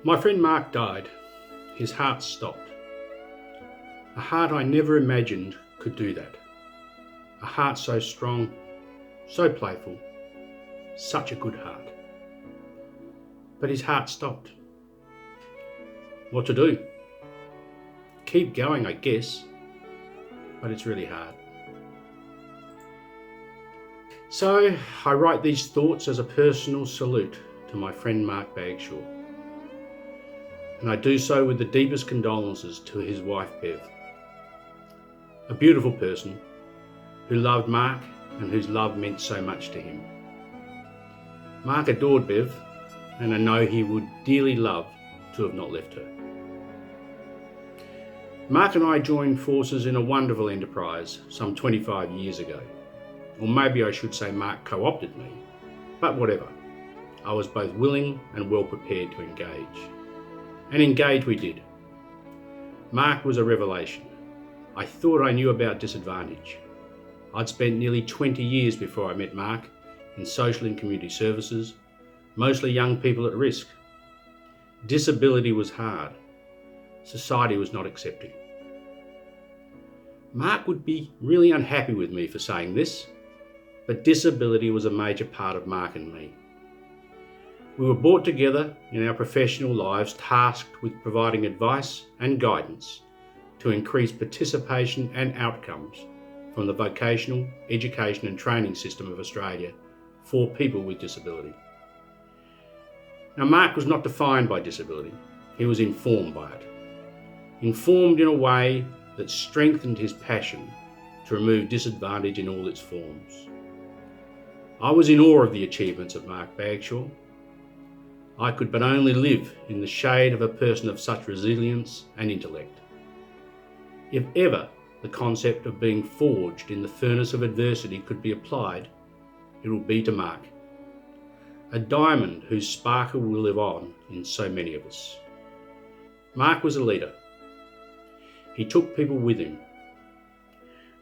My friend Mark died. His heart stopped. A heart I never imagined could do that. A heart so strong, so playful, such a good heart. But his heart stopped. What to do? Keep going, I guess, but it's really hard. So I write these thoughts as a personal salute to my friend Mark Bagshaw. And I do so with the deepest condolences to his wife Bev, a beautiful person who loved Mark and whose love meant so much to him. Mark adored Bev, and I know he would dearly love to have not left her. Mark and I joined forces in a wonderful enterprise some 25 years ago. Or maybe I should say Mark co-opted me, but whatever. I was both willing and well prepared to engage. And engage we did. Mark was a revelation. I thought I knew about disadvantage. I'd spent nearly 20 years before I met Mark in social and community services, mostly young people at risk. Disability was hard. Society was not accepting. Mark would be really unhappy with me for saying this, but disability was a major part of Mark and me. We were brought together in our professional lives tasked with providing advice and guidance to increase participation and outcomes from the vocational education and training system of Australia for people with disability. Now, Mark was not defined by disability, he was informed by it. Informed in a way that strengthened his passion to remove disadvantage in all its forms. I was in awe of the achievements of Mark Bagshaw. I could but only live in the shade of a person of such resilience and intellect. If ever the concept of being forged in the furnace of adversity could be applied, it will be to Mark, a diamond whose sparkle will live on in so many of us. Mark was a leader. He took people with him.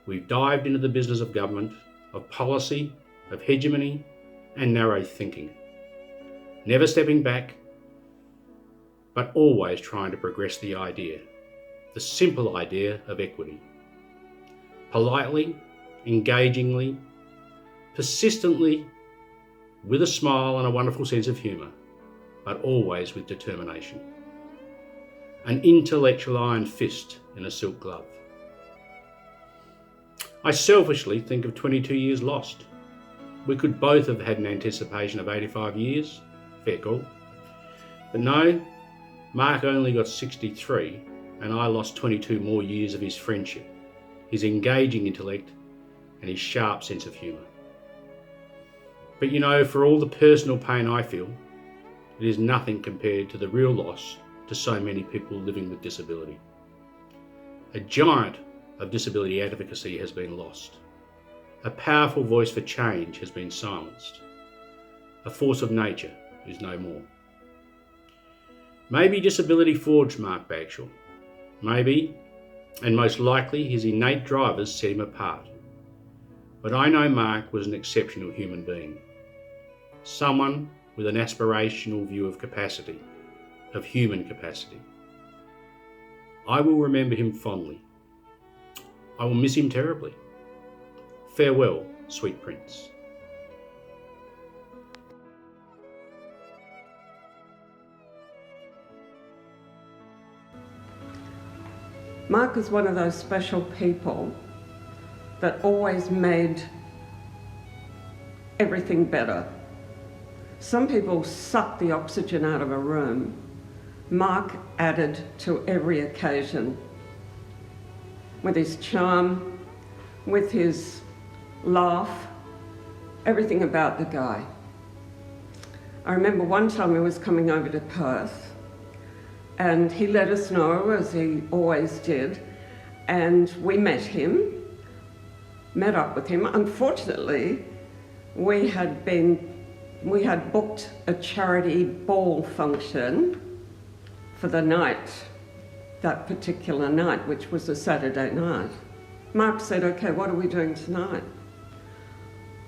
We've dived into the business of government, of policy, of hegemony and narrow thinking. Never stepping back, but always trying to progress the idea, the simple idea of equity. Politely, engagingly, persistently, with a smile and a wonderful sense of humour, but always with determination. An intellectual iron fist in a silk glove. I selfishly think of 22 years lost. We could both have had an anticipation of 85 years, fair call. But no, Mark only got 63 and I lost 22 more years of his friendship, his engaging intellect and his sharp sense of humour. But you know, for all the personal pain I feel, it is nothing compared to the real loss to so many people living with disability. A giant of disability advocacy has been lost. A powerful voice for change has been silenced. A force of nature is no more. Maybe disability forged Mark Bagshaw. Maybe, and most likely, his innate drivers set him apart. But I know Mark was an exceptional human being. Someone with an aspirational view of capacity, of human capacity. I will remember him fondly. I will miss him terribly. Farewell, sweet prince. Mark is one of those special people that always made everything better. Some people suck the oxygen out of a room. Mark added to every occasion with his charm, with his laugh, everything about the guy. I remember one time he was coming over to Perth and he let us know, as he always did, and we met up with him. Unfortunately, we had booked a charity ball function for the night, that particular night, which was a Saturday night. Mark said, "Okay, what are we doing tonight?"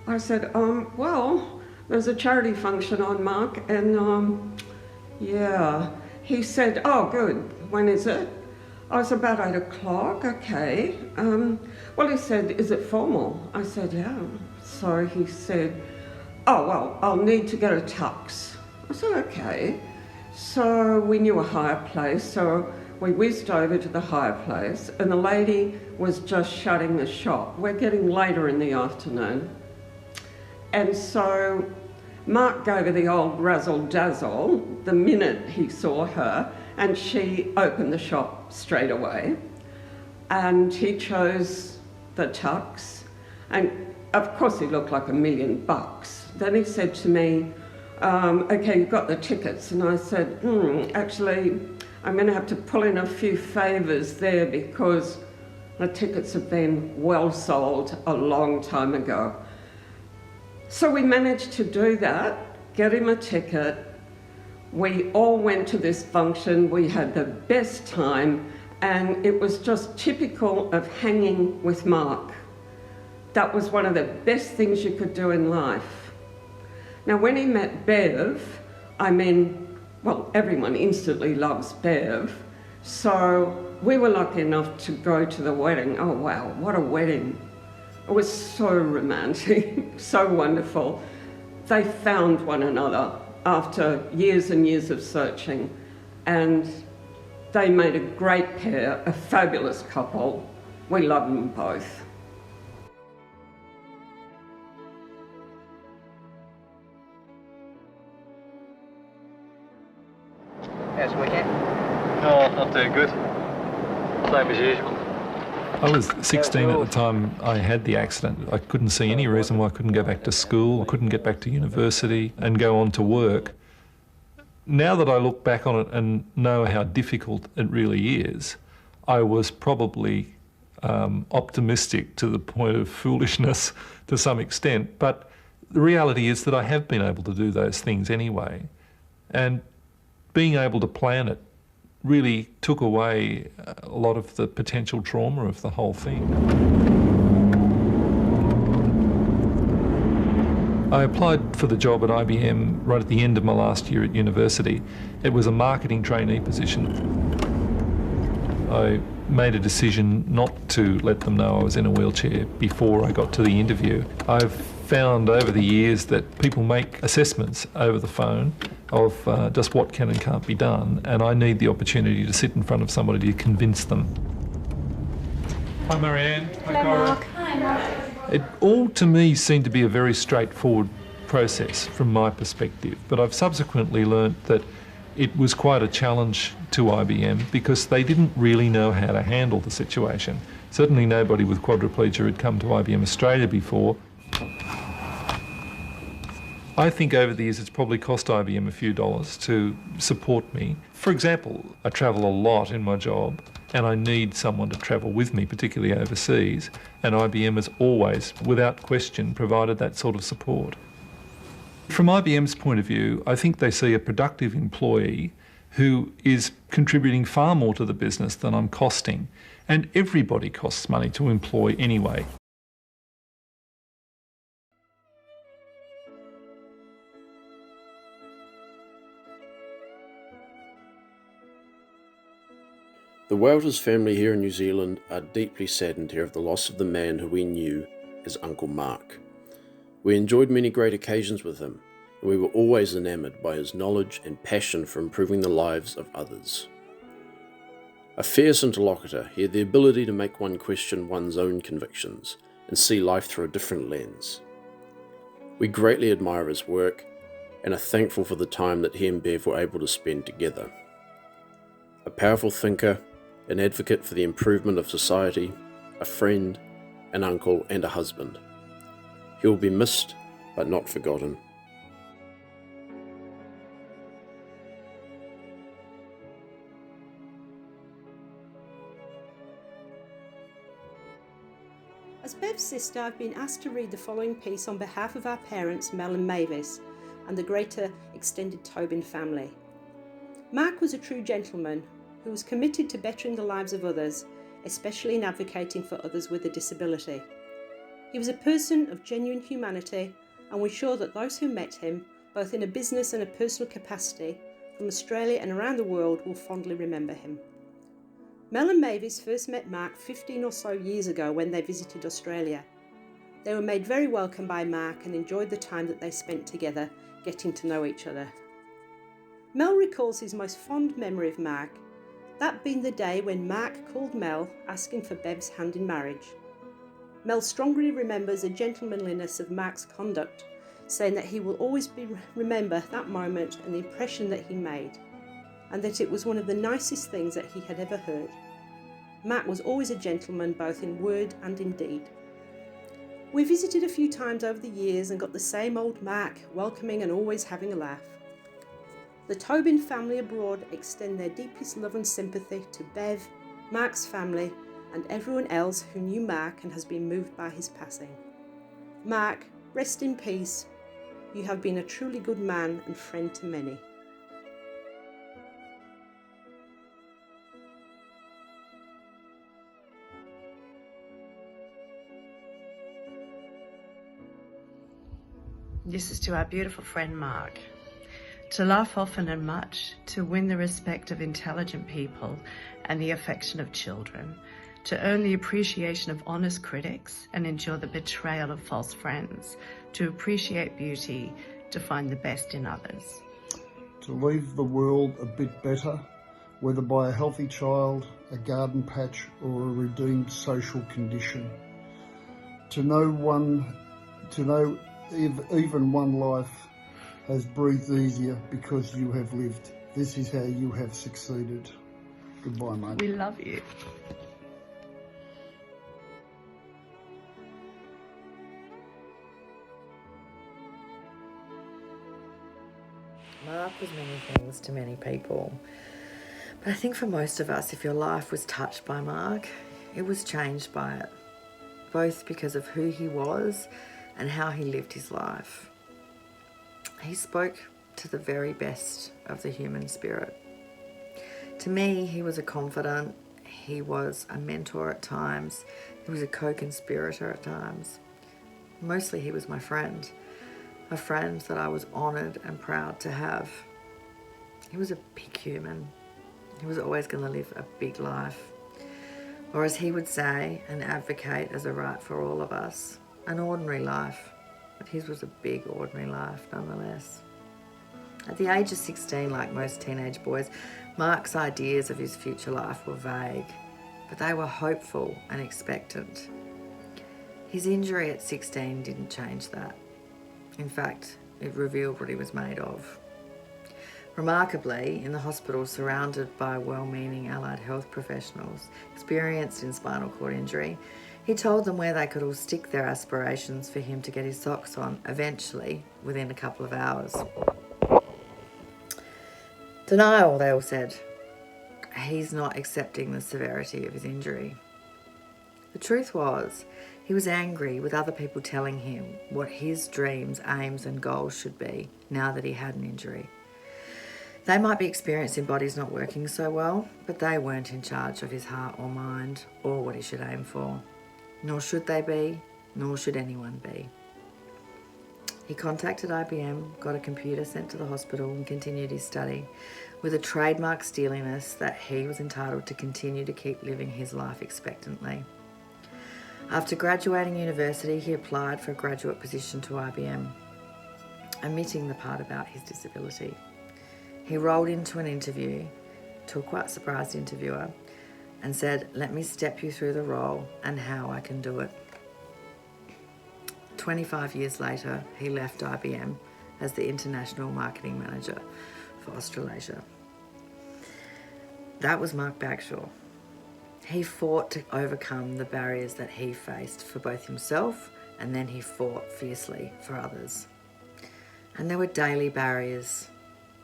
I said, well, there's a charity function on, Mark, and yeah, he said, "Oh, good. When is it?" I was about 8 o'clock. Okay. Well, he said, "Is it formal?" I said, "Yeah." So he said, "Oh, well, I'll need to get a tux." I said, "Okay." So we knew a hire place, so we whizzed over to the hire place, and the lady was just shutting the shop. We're getting later in the afternoon. And so Mark gave her the old razzle-dazzle the minute he saw her, and she opened the shop straight away. And he chose the tux, and of course he looked like $1 million. Then he said to me, "Okay, you've got the tickets." And I said, "Actually, I'm going to have to pull in a few favours there because the tickets have been well sold a long time ago." So we managed to do that, get him a ticket. We all went to this function. We had the best time, and it was just typical of hanging with Mark. That was one of the best things you could do in life. Now, when he met Bev, well, everyone instantly loves Bev. So we were lucky enough to go to the wedding. Oh, wow, what a wedding. It was so romantic, so wonderful. They found one another after years and years of searching, and they made a great pair, a fabulous couple. We love them both. How's the weekend? Oh, not too good. Same as usual. I was 16 at the time I had the accident. I couldn't see any reason why I couldn't go back to school, I couldn't get back to university and go on to work. Now that I look back on it and know how difficult it really is, I was probably optimistic to the point of foolishness to some extent. But the reality is that I have been able to do those things anyway. And being able to plan it really took away a lot of the potential trauma of the whole thing. I applied for the job at IBM right at the end of my last year at university. It was a marketing trainee position. I made a decision not to let them know I was in a wheelchair before I got to the interview. I've found over the years that people make assessments over the phone of just what can and can't be done, and I need the opportunity to sit in front of somebody to convince them. Hi Marianne. Hi Mark. Hi Mark. It all to me seemed to be a very straightforward process from my perspective, but I've subsequently learnt that it was quite a challenge to IBM because they didn't really know how to handle the situation. Certainly nobody with quadriplegia had come to IBM Australia before. I think over the years it's probably cost IBM a few dollars to support me. For example, I travel a lot in my job and I need someone to travel with me, particularly overseas, and IBM has always, without question, provided that sort of support. From IBM's point of view, I think they see a productive employee who is contributing far more to the business than I'm costing, and everybody costs money to employ anyway. The Wouters family here in New Zealand are deeply saddened to hear of the loss of the man who we knew as Uncle Mark. We enjoyed many great occasions with him, and we were always enamoured by his knowledge and passion for improving the lives of others. A fierce interlocutor, he had the ability to make one question one's own convictions and see life through a different lens. We greatly admire his work and are thankful for the time that he and Bev were able to spend together. A powerful thinker, an advocate for the improvement of society, a friend, an uncle and a husband. He will be missed, but not forgotten. As Bev's sister, I've been asked to read the following piece on behalf of our parents, Mel and Mavis, and the greater extended Tobin family. Mark was a true gentleman who was committed to bettering the lives of others, especially in advocating for others with a disability. He was a person of genuine humanity, and we're sure that those who met him, both in a business and a personal capacity, from Australia and around the world will fondly remember him. Mel and Mavis first met Mark 15 or so years ago when they visited Australia. They were made very welcome by Mark and enjoyed the time that they spent together, getting to know each other. Mel recalls his most fond memory of Mark, that being the day when Mark called Mel asking for Bev's hand in marriage. Mel strongly remembers the gentlemanliness of Mark's conduct, saying that he will always remember that moment and the impression that he made, and that it was one of the nicest things that he had ever heard. Mark was always a gentleman both in word and in deed. We visited a few times over the years and got the same old Mark, welcoming and always having a laugh. The Tobin family abroad extend their deepest love and sympathy to Bev, Mark's family, and everyone else who knew Mark and has been moved by his passing. Mark, rest in peace. You have been a truly good man and friend to many. This is to our beautiful friend Mark. To laugh often and much, to win the respect of intelligent people and the affection of children, to earn the appreciation of honest critics and endure the betrayal of false friends, to appreciate beauty, to find the best in others. To leave the world a bit better, whether by a healthy child, a garden patch or a redeemed social condition. To know even one life has breathed easier because you have lived. This is how you have succeeded. Goodbye, mate. We love you. Mark was many things to many people. But I think for most of us, if your life was touched by Mark, it was changed by it, both because of who he was and how he lived his life. He spoke to the very best of the human spirit. To me, he was a confidant, he was a mentor at times, he was a co-conspirator at times. Mostly he was my friend, a friend that I was honoured and proud to have. He was a big human. He was always going to live a big life. Or as he would say and advocate as a right for all of us, an ordinary life. But his was a big ordinary life nonetheless. At the age of 16, like most teenage boys, Mark's ideas of his future life were vague, but they were hopeful and expectant. His injury at 16 didn't change that. In fact, it revealed what he was made of. Remarkably, in the hospital surrounded by well-meaning allied health professionals experienced in spinal cord injury, he told them where they could all stick their aspirations for him to get his socks on, eventually, within a couple of hours. Denial, they all said. He's not accepting the severity of his injury. The truth was, he was angry with other people telling him what his dreams, aims and goals should be now that he had an injury. They might be experienced in bodies not working so well, but they weren't in charge of his heart or mind or what he should aim for. Nor should they be, nor should anyone be. He contacted IBM, got a computer sent to the hospital and continued his study with a trademark steeliness that he was entitled to continue to keep living his life expectantly. After graduating university, he applied for a graduate position to IBM, omitting the part about his disability. He rolled into an interview to a quite surprised interviewer and said, "Let me step you through the role and how I can do it." 25 years later, he left IBM as the International Marketing Manager for Australasia. That was Mark Bagshaw. He fought to overcome the barriers that he faced for both himself, and then he fought fiercely for others. And there were daily barriers.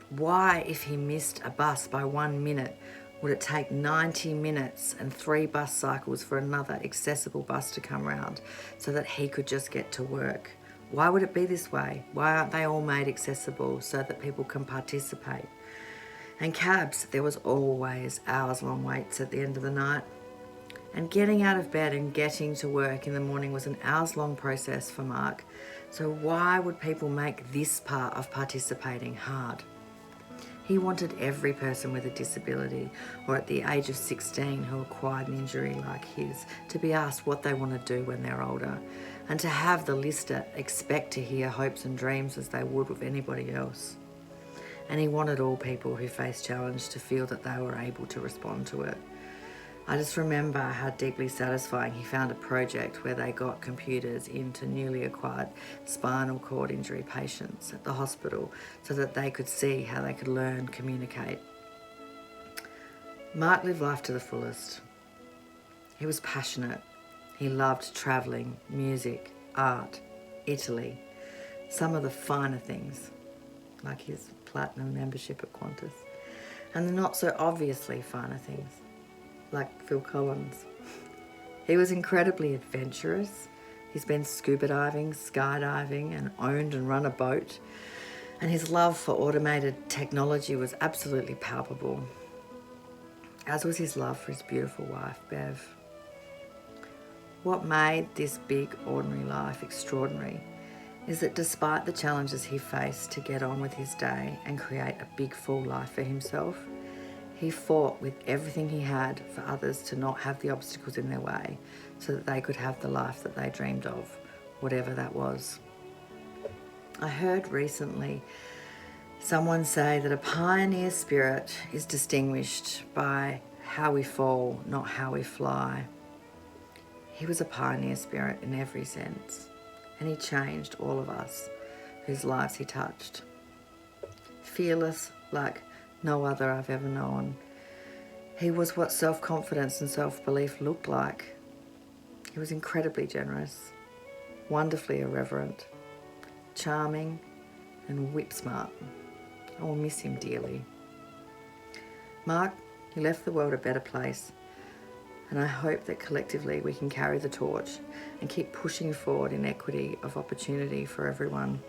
Why, if he missed a bus by 1 minute, would it take 90 minutes and 3 bus cycles for another accessible bus to come round so that he could just get to work? Why would it be this way? Why aren't they all made accessible so that people can participate? And cabs, there was always hours-long waits at the end of the night. And getting out of bed and getting to work in the morning was an hours-long process for Mark. So why would people make this part of participating hard? He wanted every person with a disability or at the age of 16 who acquired an injury like his to be asked what they want to do when they're older, and to have the lister expect to hear hopes and dreams as they would with anybody else. And he wanted all people who face challenge to feel that they were able to respond to it. I just remember how deeply satisfying he found a project where they got computers into newly acquired spinal cord injury patients at the hospital so that they could see how they could learn, communicate. Mark lived life to the fullest. He was passionate. He loved travelling, music, art, Italy, some of the finer things, like his platinum membership at Qantas, and the not so obviously finer things, like Phil Collins. He was incredibly adventurous. He's been scuba diving, skydiving, and owned and run a boat. And his love for automated technology was absolutely palpable, as was his love for his beautiful wife, Bev. What made this big, ordinary life extraordinary is that despite the challenges he faced to get on with his day and create a big, full life for himself, he fought with everything he had for others to not have the obstacles in their way so that they could have the life that they dreamed of, whatever that was. I heard recently someone say that a pioneer spirit is distinguished by how we fall, not how we fly. He was a pioneer spirit in every sense, and he changed all of us whose lives he touched. Fearless like no other I've ever known. He was what self-confidence and self-belief looked like. He was incredibly generous, wonderfully irreverent, charming, and whip-smart. I will miss him dearly. Mark, he left the world a better place, and I hope that collectively we can carry the torch and keep pushing forward in equity of opportunity for everyone.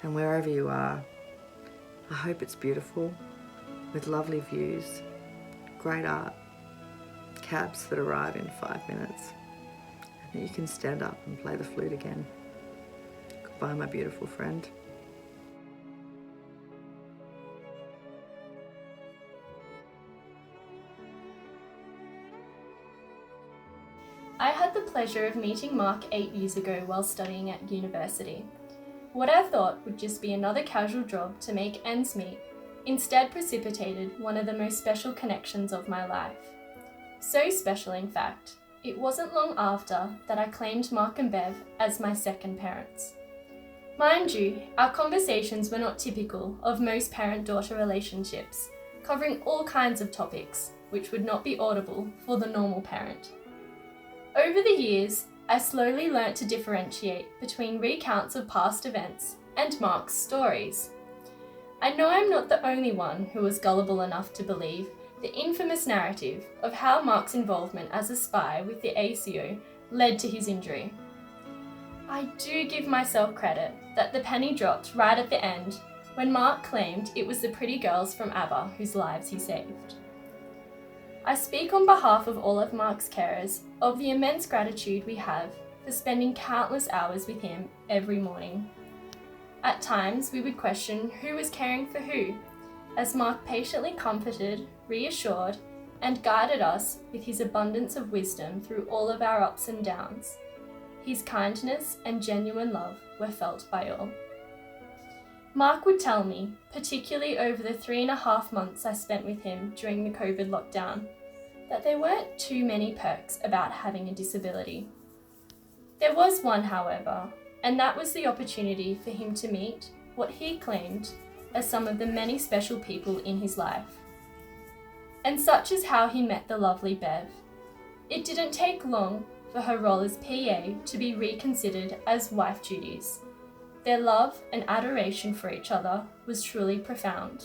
And wherever you are, I hope it's beautiful, with lovely views, great art, cabs that arrive in 5 minutes, and you can stand up and play the flute again. Goodbye, my beautiful friend. I had the pleasure of meeting Mark 8 years ago while studying at university. What I thought would just be another casual job to make ends meet instead precipitated one of the most special connections of my life. So special, in fact, it wasn't long after that I claimed Mark and Bev as my second parents. Mind you, our conversations were not typical of most parent-daughter relationships, covering all kinds of topics which would not be audible for the normal parent. Over the years, I slowly learnt to differentiate between recounts of past events and Mark's stories. I know I'm not the only one who was gullible enough to believe the infamous narrative of how Mark's involvement as a spy with the ACO led to his injury. I do give myself credit that the penny dropped right at the end when Mark claimed it was the pretty girls from ABBA whose lives he saved. I speak on behalf of all of Mark's carers of the immense gratitude we have for spending countless hours with him every morning. At times, we would question who was caring for who, as Mark patiently comforted, reassured, and guided us with his abundance of wisdom through all of our ups and downs. His kindness and genuine love were felt by all. Mark would tell me, particularly over the 3.5 months I spent with him during the COVID lockdown, that there weren't too many perks about having a disability. There was one, however, and that was the opportunity for him to meet what he claimed as some of the many special people in his life. And such is how he met the lovely Bev. It didn't take long for her role as PA to be reconsidered as wife duties. Their love and adoration for each other was truly profound.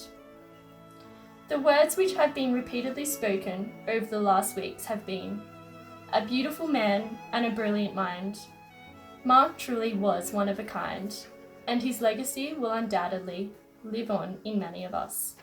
The words which have been repeatedly spoken over the last weeks have been, a beautiful man and a brilliant mind. Mark truly was one of a kind, and his legacy will undoubtedly live on in many of us.